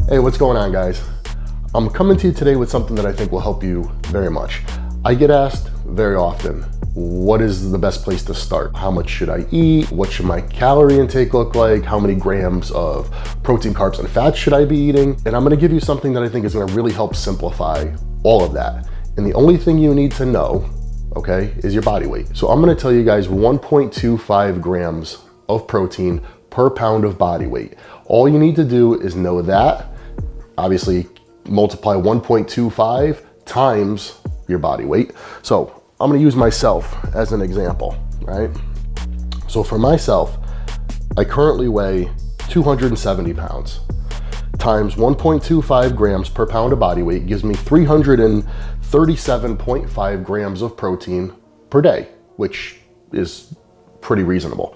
Hey, what's going on, guys? I'm coming to you today with something that I think will help you very much. I get asked very often, what is the best place to start? How much should I eat? What should my calorie intake look like? How many grams of protein, carbs, and fats should I be eating? And I'm gonna give you something that I think is gonna really help simplify all of that. And the only thing you need to know, okay, is your body weight. So I'm gonna tell you guys 1.25 grams of protein per pound of body weight. All you need to do is know that. Obviously, multiply 1.25 times your body weight. So I'm gonna use myself as an example, right? So for myself, I currently weigh 270 pounds. Times 1.25 grams per pound of body weight gives me 337.5 grams of protein per day, which is pretty reasonable.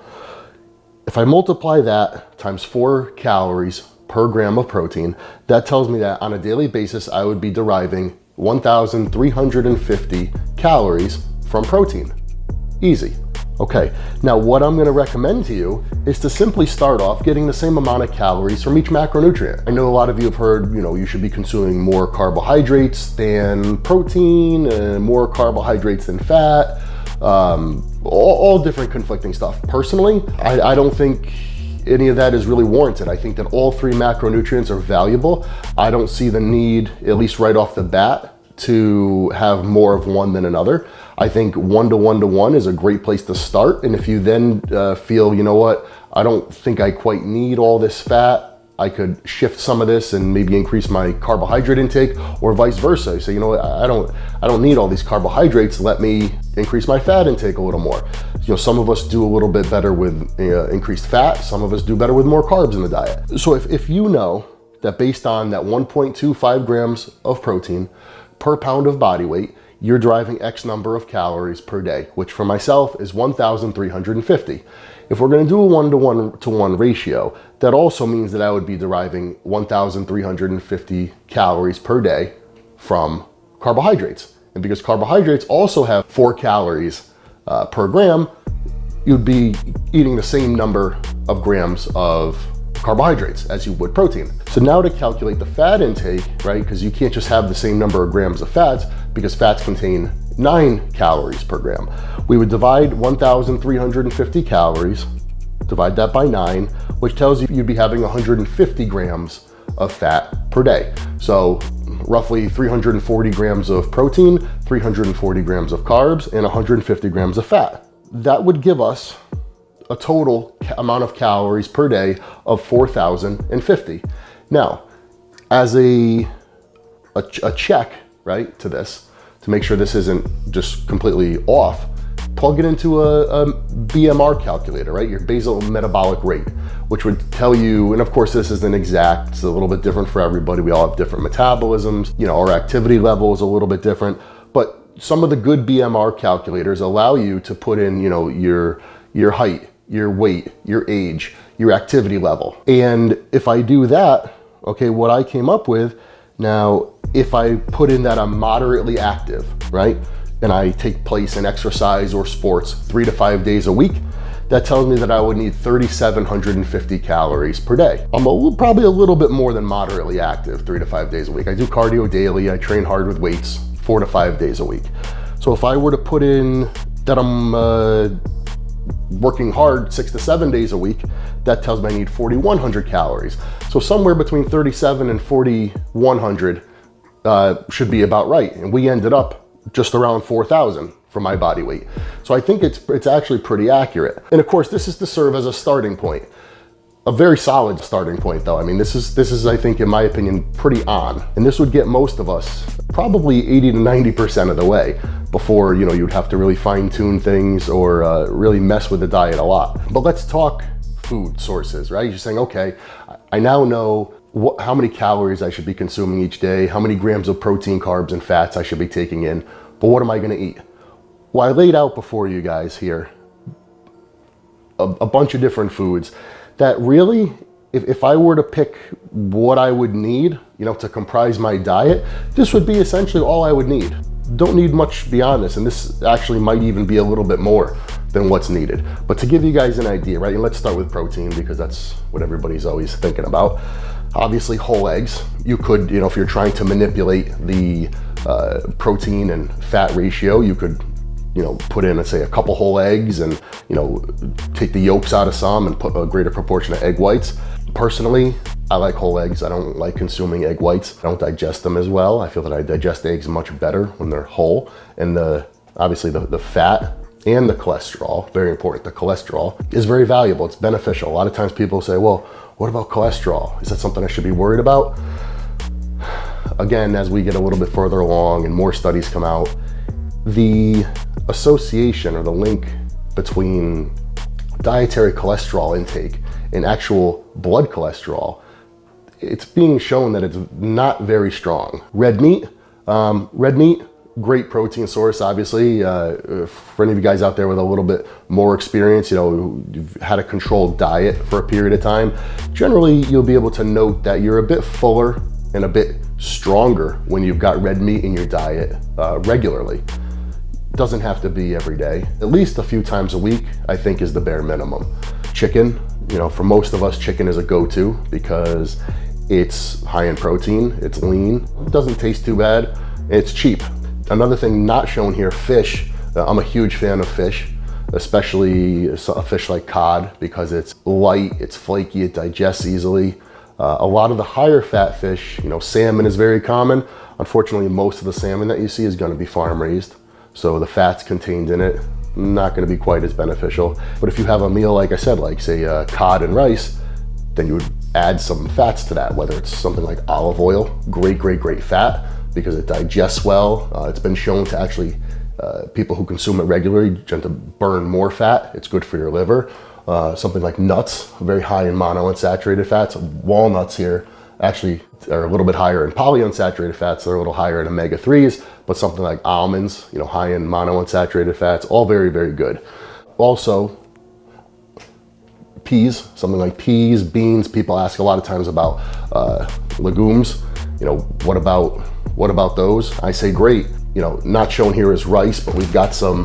If I multiply that times 4 calories per gram of protein, that tells me that on a daily basis, I would be deriving 1,350 calories from protein. Easy. Okay, now what I'm gonna recommend to you is to simply start off getting the same amount of calories from each macronutrient. I know a lot of you have heard, you should be consuming more carbohydrates than protein, and more carbohydrates than fat, all different conflicting stuff. Personally, I don't think any of that is really warranted. I think that all 3 macronutrients are valuable. I don't see the need, at least right off the bat, to have more of one than another. I think 1 to 1 to 1 is a great place to start. And if you then feel, you know what, I don't think I quite need all this fat, I could shift some of this and maybe increase my carbohydrate intake, or vice versa. You say, you know what, I don't need all these carbohydrates. Let me increase my fat intake a little more. Some of us do a little bit better with increased fat. Some of us do better with more carbs in the diet. So if you know that based on that 1.25 grams of protein per pound of body weight, you're driving X number of calories per day, which for myself is 1,350. If we're gonna do a 1 to 1 ratio, that also means that I would be deriving 1,350 calories per day from carbohydrates. And because carbohydrates also have 4 calories per gram, you'd be eating the same number of grams of carbohydrates as you would protein. So now to calculate the fat intake, right? Because you can't just have the same number of grams of fats, because fats contain 9 calories per gram. We would divide 1,350 calories, divide that by 9, which tells you you'd be having 150 grams of fat per day. So roughly 340 grams of protein, 340 grams of carbs, and 150 grams of fat. That would give us a total amount of calories per day of 4,050. Now, as a check, right, to this, to make sure this isn't just completely off, plug it into a BMR calculator, right? Your basal metabolic rate, which would tell you, and of course this isn't exact, it's a little bit different for everybody. We all have different metabolisms. Our activity level is a little bit different, but some of the good BMR calculators allow you to put in, your height, your weight, your age, your activity level. And if I do that, okay, what I came up with, now, if I put in that I'm moderately active, right? And I take place in exercise or sports 3 to 5 days a week, that tells me that I would need 3,750 calories per day. I'm probably a little bit more than moderately active 3 to 5 days a week. I do cardio daily, I train hard with weights 4 to 5 days a week. So if I were to put in that I'm working hard 6 to 7 days a week, that tells me I need 4,100 calories. So somewhere between 37 and 4,100 should be about right. And we ended up just around 4,000 for my body weight. So I think it's actually pretty accurate. And of course, this is to serve as a starting point. A very solid starting point though. I mean, this is, I think, in my opinion, pretty on. And this would get most of us probably 80 to 90% of the way before, you'd have to really fine tune things or really mess with the diet a lot. But let's talk food sources, right? You're saying, okay, I now know how many calories I should be consuming each day, how many grams of protein, carbs, and fats I should be taking in, but what am I gonna eat? Well, I laid out before you guys here a bunch of different foods that really, if I were to pick what I would need, to comprise my diet, this would be essentially all I would need. Don't need much beyond this, and this actually might even be a little bit more than what's needed. But to give you guys an idea, right, and let's start with protein because that's what everybody's always thinking about. Obviously whole eggs, you could, if you're trying to manipulate the protein and fat ratio, you could, put in, let's say, a couple whole eggs and, take the yolks out of some and put a greater proportion of egg whites. Personally, I like whole eggs. I don't like consuming egg whites. I don't digest them as well. I feel that I digest eggs much better when they're whole. And obviously the fat and the cholesterol, very important, the cholesterol is very valuable. It's beneficial. A lot of times people say, well, what about cholesterol? Is that something I should be worried about? Again, as we get a little bit further along and more studies come out, the association or the link between dietary cholesterol intake and actual blood cholesterol, it's being shown that it's not very strong. Red meat, great protein source, obviously. For any of you guys out there with a little bit more experience, you've had a controlled diet for a period of time, generally you'll be able to note that you're a bit fuller and a bit stronger when you've got red meat in your diet regularly. Doesn't have to be every day. At least a few times a week, I think, is the bare minimum. Chicken, for most of us, chicken is a go-to because it's high in protein, it's lean, it doesn't taste too bad, it's cheap. Another thing not shown here, fish. I'm a huge fan of fish, especially a fish like cod, because it's light, it's flaky, it digests easily. A lot of the higher fat fish, salmon is very common. Unfortunately, most of the salmon that you see is going to be farm raised. So the fats contained in it, not going to be quite as beneficial. But if you have a meal, like I said, like say cod and rice, then you would add some fats to that, whether it's something like olive oil, great fat, because it digests well. It's been shown to actually, people who consume it regularly tend to burn more fat. It's good for your liver. Something like nuts, very high in monounsaturated fats. Walnuts here actually are a little bit higher in polyunsaturated fats. They're a little higher in omega-3s, but something like almonds, high in monounsaturated fats, all very good. Also, peas, something like peas, beans. People ask a lot of times about legumes. What about those? I say great. Not shown here is rice, but we've got some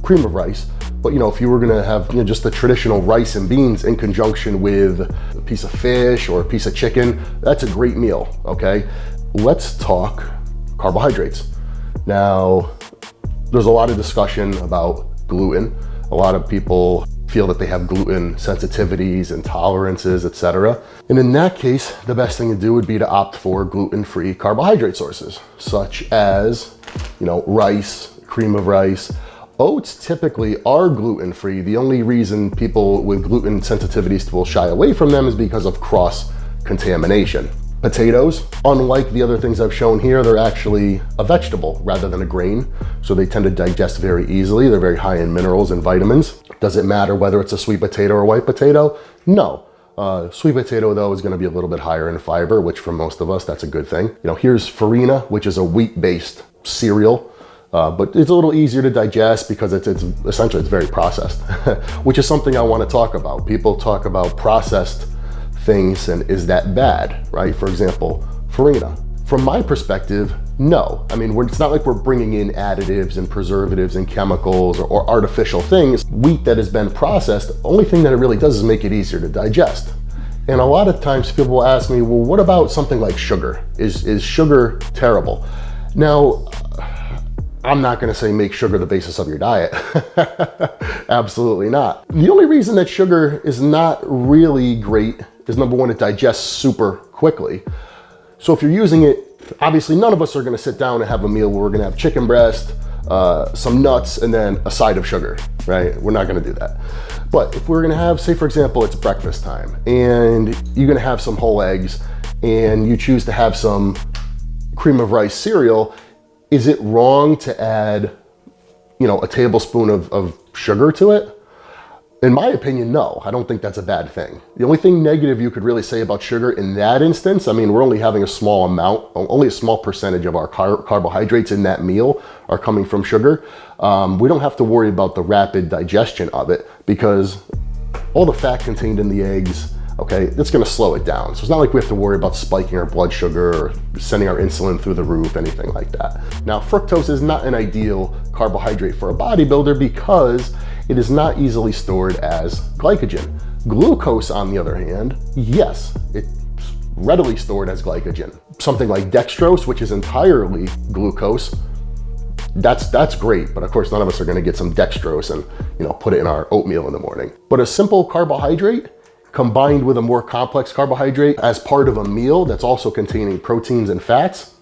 cream of rice. But if you were gonna have just the traditional rice and beans in conjunction with a piece of fish or a piece of chicken, that's a great meal, okay? Let's talk carbohydrates. Now, there's a lot of discussion about gluten. A lot of people feel that they have gluten sensitivities, intolerances, etc. And in that case, the best thing to do would be to opt for gluten-free carbohydrate sources, such as, rice, cream of rice. Oats typically are gluten-free. The only reason people with gluten sensitivities will shy away from them is because of cross-contamination. Potatoes, unlike the other things I've shown here, they're actually a vegetable rather than a grain, so they tend to digest very easily. They're very high in minerals and vitamins. Does it matter whether it's a sweet potato or white potato? No. Sweet potato, though, is going to be a little bit higher in fiber, which for most of us, that's a good thing. Here's farina, which is a wheat-based cereal. But it's a little easier to digest because it's essentially very processed, which is something I want to talk about. People talk about processed things and is that bad, right? For example, farina. From my perspective, no. I mean, it's not like we're bringing in additives and preservatives and chemicals or artificial things. Wheat that has been processed, the only thing that it really does is make it easier to digest. And a lot of times people will ask me, well, what about something like sugar? Is sugar terrible? Now, I'm not going to say make sugar the basis of your diet. Absolutely not. The only reason that sugar is not really great is, number one, it digests super quickly. So if you're using it, obviously none of us are going to sit down and have a meal where we're going to have chicken breast, some nuts, and then a side of sugar, right? We're not going to do that. But if we're going to have, say for example, it's breakfast time and you're going to have some whole eggs and you choose to have some cream of rice cereal, is it wrong to add, a tablespoon of sugar to it? In my opinion, no. I don't think that's a bad thing. The only thing negative you could really say about sugar in that instance, I mean, we're only having a small amount, only a small percentage of our carbohydrates in that meal are coming from sugar. We don't have to worry about the rapid digestion of it because all the fat contained in the eggs, okay, it's gonna slow it down. So it's not like we have to worry about spiking our blood sugar or sending our insulin through the roof, anything like that. Now, fructose is not an ideal carbohydrate for a bodybuilder because it is not easily stored as glycogen. Glucose, on the other hand, yes, it's readily stored as glycogen. Something like dextrose, which is entirely glucose, that's great, but of course none of us are going to get some dextrose and, you know, put it in our oatmeal in the morning. But a simple carbohydrate combined with a more complex carbohydrate as part of a meal that's also containing proteins and fats,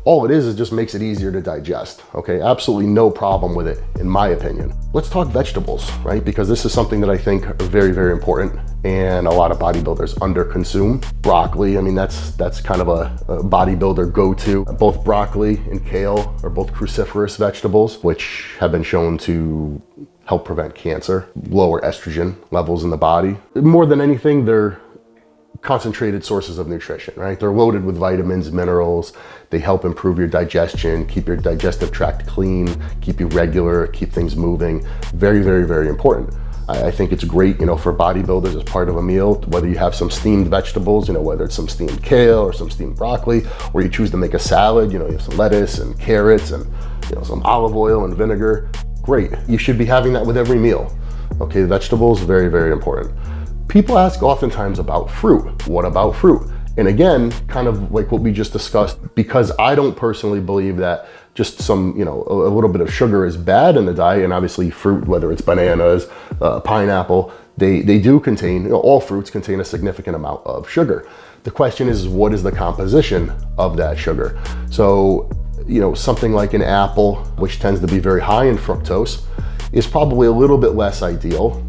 all it is just makes it easier to digest, okay? Absolutely no problem with it, in my opinion. Let's talk vegetables, right? Because this is something that I think are very, very important, and a lot of bodybuilders underconsume. Broccoli, I mean, that's kind of a bodybuilder go-to. Both broccoli and kale are both cruciferous vegetables, which have been shown to help prevent cancer, lower estrogen levels in the body. More than anything, they're concentrated sources of nutrition, right? They're loaded with vitamins, minerals. They help improve your digestion, keep your digestive tract clean, keep you regular, keep things moving. Very, very, very important. I think it's great, you know, for bodybuilders as part of a meal, whether you have some steamed vegetables, you know, whether it's some steamed kale or some steamed broccoli, or you choose to make a salad, you know, you have some lettuce and carrots and, you know, some olive oil and vinegar. Great. You should be having that with every meal. Okay, vegetables, very, very important. People ask oftentimes about fruit. What about fruit? And again, kind of like what we just discussed, because I don't personally believe that just some, you know, a little bit of sugar is bad in the diet, and obviously fruit, whether it's bananas, pineapple, they do contain, you know, all fruits contain a significant amount of sugar. The question is, what is the composition of that sugar? So, you know, something like an apple, which tends to be very high in fructose, is probably a little bit less ideal.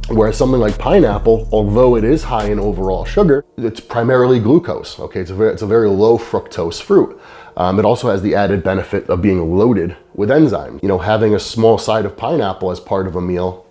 Whereas something like pineapple, although it is high in overall sugar, it's primarily glucose, okay? It's a very low fructose fruit. It also has the added benefit of being loaded with enzymes. You know, having a small side of pineapple as part of a meal,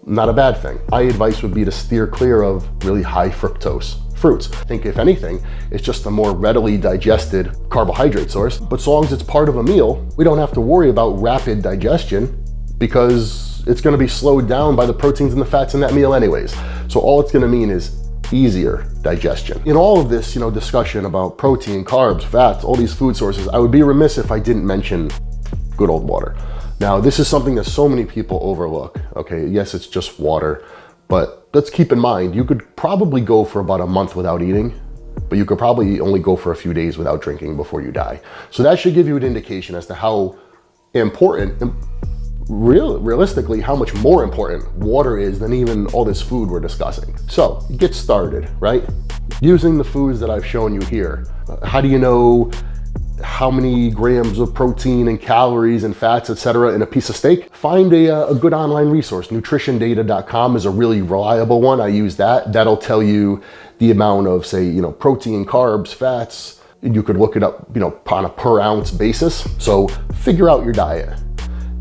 not a bad thing. My advice would be to steer clear of really high fructose fruits. I think if anything, it's just a more readily digested carbohydrate source. But so long as it's part of a meal, we don't have to worry about rapid digestion because it's going to be slowed down by the proteins and the fats in that meal anyways. So all it's going to mean is easier digestion. In all of this, you know, discussion about protein, carbs, fats, all these food sources, I would be remiss if I didn't mention good old water. Now, this is something that so many people overlook. Okay, yes, it's just water, but let's keep in mind, you could probably go for about a month without eating, but you could probably only go for a few days without drinking before you die. So that should give you an indication as to how important, realistically, how much more important water is than even all this food we're discussing. So get started, right? Using the foods that I've shown you here. How do you know how many grams of protein and calories and fats, etc. in a piece of steak? Find a good online resource. Nutritiondata.com is a really reliable one. I use that. That'll tell you the amount of, say, you know, protein, carbs, fats. You could look it up, you know, on a per ounce basis. So figure out your diet.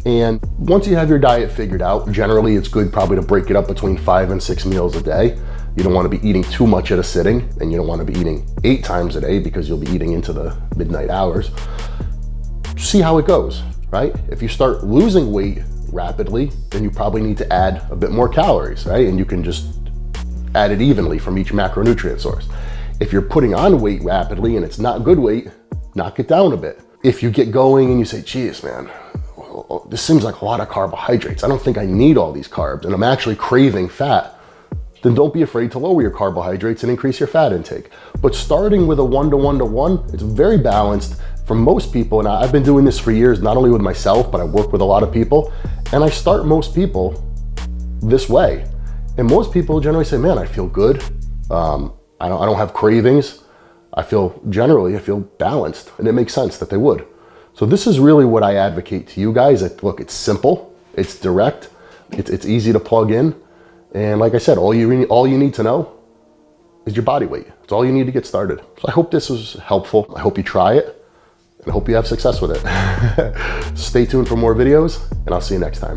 And once you have your diet figured out, generally it's good probably to break it up between 5 and 6 meals a day. You don't want to be eating too much at a sitting, and you don't want to be eating 8 times a day because you'll be eating into the midnight hours. See how it goes, right? If you start losing weight rapidly, then you probably need to add a bit more calories, right? And you can just add it evenly from each macronutrient source. If you're putting on weight rapidly and it's not good weight, knock it down a bit. If you get going and you say, geez, man, this seems like a lot of carbohydrates. I don't think I need all these carbs, and I'm actually craving fat. Then don't be afraid to lower your carbohydrates and increase your fat intake. But starting with a 1-to-1-to-1, it's very balanced for most people. And I've been doing this for years, not only with myself, but I work with a lot of people. And I start most people this way. And most people generally say, man, I feel good. I don't have cravings. I feel balanced, and it makes sense that they would. So this is really what I advocate to you guys. Look, it's simple, it's direct, it's easy to plug in. And like I said, all you need to know is your body weight. It's all you need to get started. So I hope this was helpful. I hope you try it, and I hope you have success with it. Stay tuned for more videos, and I'll see you next time.